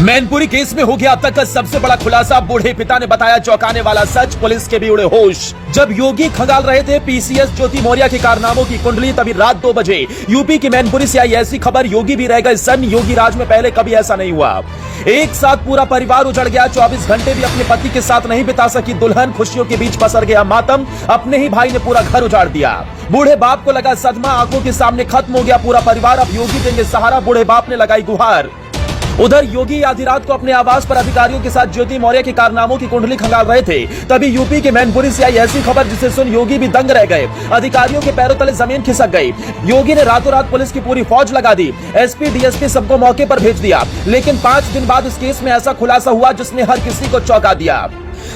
Mainpuri case में हो गया अब तक का सबसे बड़ा खुलासा। बूढ़े पिता ने बताया चौंकाने वाला सच, पुलिस के भी उड़े होश। जब योगी खंगाल रहे थे पीसीएस ज्योति मौर्या के कारनामों की कुंडली, तभी रात 2 बजे यूपी की मैनपुरी से आई ऐसी खबर, योगी भी रह गए सन। योगी राज में पहले कभी ऐसा नहीं हुआ। एक साथ पूरा परिवार उजड़ गया। 24 घंटे भी अपने पति के साथ नहीं बिता सकी दुल्हन, खुशियों के बीच पसर गया मातम। अपने ही भाई ने पूरा घर उजाड़ दिया। बूढ़े बाप को लगा सदमा, आंखों के सामने खत्म हो गया पूरा परिवार। अब योगी देंगे सहारा, बूढ़े बाप ने लगाई गुहार। उधर योगी आधी रात को अपने आवास पर अधिकारियों के साथ ज्योति मौर्या के कारनामों की कुंडली खंगाल रहे थे, तभी यूपी के मैनपुरी से आई ऐसी खबर जिसे सुन योगी भी दंग रह गए। अधिकारियों के पैरों तले जमीन खिसक गई। योगी ने रातों रात पुलिस की पूरी फौज लगा दी, एसपी डीएसपी सबको मौके पर भेज दिया। लेकिन 5 दिन बाद इस केस में ऐसा खुलासा हुआ जिसने हर किसी को चौंका दिया।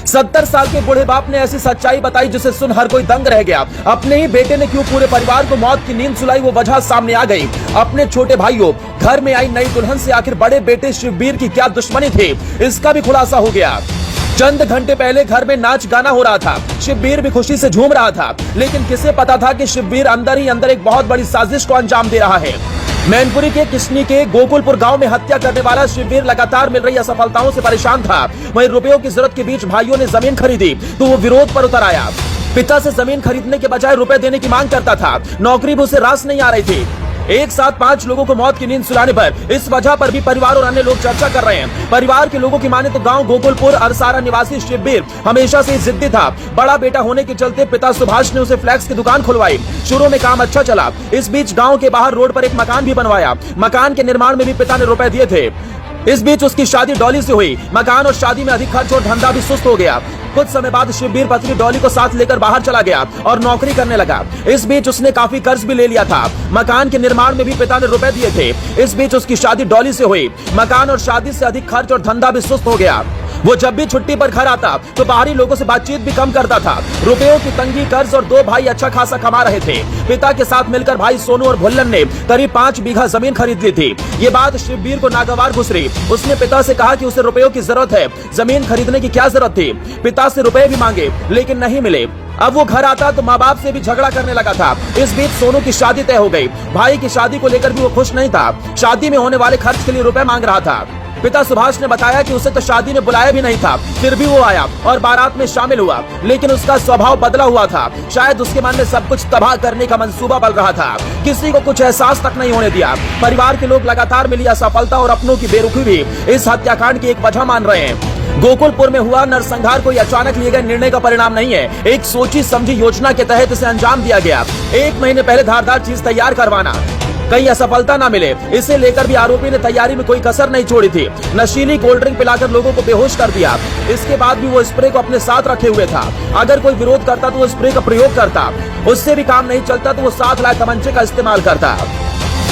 70 साल के बूढ़े बाप ने ऐसी सच्चाई बताई जिसे सुन हर कोई दंग रह गया। अपने ही बेटे ने क्यों पूरे परिवार को मौत की नींद सुलाई, वो वजह सामने आ गई। अपने छोटे भाइयों, घर में आई नई दुल्हन से आखिर बड़े बेटे शिवबीर की क्या दुश्मनी थी, इसका भी खुलासा हो गया। चंद घंटे पहले घर में नाच गाना हो रहा था, शिवबीर भी खुशी से झूम रहा था, लेकिन किसे पता था कि शिवबीर अंदर ही अंदर एक बहुत बड़ी साजिश को अंजाम दे रहा है। मैनपुरी के किशनी के गोकुलपुर गांव में हत्या करने वाला शिवबीर लगातार मिल रही असफलताओं से परेशान था। वहीं रुपयों की जरूरत के बीच भाइयों ने जमीन खरीदी तो वो विरोध पर उतर आया। पिता से जमीन खरीदने के बजाय रुपए देने की मांग करता था। नौकरी भी उसे रास नहीं आ रही थी। एक साथ 5 लोगों को मौत की नींद सुलाने पर इस वजह पर भी परिवार और अन्य लोग चर्चा कर रहे हैं। परिवार के लोगों की माने तो गांव गोकुलपुर अरसारा निवासी शिवबीर हमेशा से जिद्दी था। बड़ा बेटा होने के चलते पिता सुभाष ने उसे फ्लैक्स की दुकान खुलवाई। शुरू में काम अच्छा चला। इस बीच गांव के बाहर रोड पर एक मकान भी बनवाया। मकान के निर्माण में भी पिता ने रुपए दिए थे। इस बीच उसकी शादी डॉली से हुई। मकान और शादी में अधिक खर्च और धंधा भी सुस्त हो गया। कुछ समय बाद शिवबीर पत्नी डॉली को साथ लेकर बाहर चला गया और नौकरी करने लगा। इस बीच उसने काफी कर्ज भी ले लिया था। मकान के निर्माण में भी पिता ने रुपए दिए थे। इस बीच उसकी शादी डॉली से हुई। मकान और शादी से अधिक खर्च और धंधा भी सुस्त हो गया। वो जब भी छुट्टी पर घर आता तो बाहरी लोगों से बातचीत भी कम करता था। रुपयों की तंगी, कर्ज और 2 भाई अच्छा खासा कमा रहे थे। पिता के साथ मिलकर भाई सोनू और भुल्लन ने करीब 5 बीघा जमीन खरीद ली थी। ये बात शिवबीर को नागवार गुजरी। उसने पिता से कहा कि उसे रुपयों की जरूरत है। जमीन खरीदने की क्या जरूरत थी। पिता से रुपए भी मांगे लेकिन नहीं मिले। अब वो घर आता तो माँ बाप से भी झगड़ा करने लगा था। इस बीच सोनू की शादी तय हो गई। भाई की शादी को लेकर भी वो खुश नहीं था। शादी में होने वाले खर्च के लिए रुपए मांग रहा था। पिता सुभाष ने बताया कि उसे तो शादी में बुलाया भी नहीं था, फिर भी वो आया और बारात में शामिल हुआ। लेकिन उसका स्वभाव बदला हुआ था। शायद उसके मन में सब कुछ तबाह करने का मंसूबा बन रहा था। किसी को कुछ एहसास तक नहीं होने दिया। परिवार के लोग लगातार मिली असफलता और अपनों की बेरुखी भी इस हत्याकांड की एक वजह मान रहे हैं। गोकुलपुर में हुआ नरसंहार कोई अचानक लिए गए निर्णय का परिणाम नहीं है। एक सोची समझी योजना के तहत इसे अंजाम दिया गया। 1 महीने पहले धारदार चीज तैयार करवाना, कहीं असफलता ना मिले, इसे लेकर भी आरोपी ने तैयारी में कोई कसर नहीं छोड़ी थी। नशीली कोल्ड ड्रिंक पिलाकर लोगों को बेहोश कर दिया। इसके बाद भी वो स्प्रे को अपने साथ रखे हुए था। अगर कोई विरोध करता तो वो स्प्रे का प्रयोग करता। उससे भी काम नहीं चलता तो वो साथ लाए तमंचे का इस्तेमाल करता।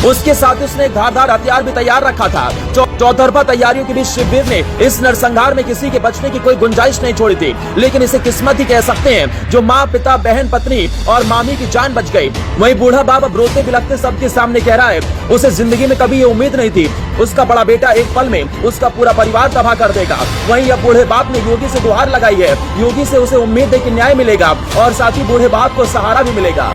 उसके साथ उसने एक धारदार हथियार भी तैयार रखा था। चौतरफा तैयारियों के बीच शिवबीर ने इस नरसंहार में किसी के बचने की कोई गुंजाइश नहीं छोड़ी थी। लेकिन इसे किस्मत ही कह सकते हैं, जो माँ, पिता, बहन, पत्नी और मामी की जान बच गई। वहीं बूढ़ा बाप अब रोते बिलखते सबके सामने कह रहा है उसे जिंदगी में कभी ये उम्मीद नहीं थी उसका बड़ा बेटा एक पल में उसका पूरा परिवार तबाह कर देगा। वहीं अब बूढ़े बाप ने योगी से गुहार लगाई है। योगी से उसे उम्मीद है कि न्याय मिलेगा और साथ ही बूढ़े बाप को सहारा भी मिलेगा।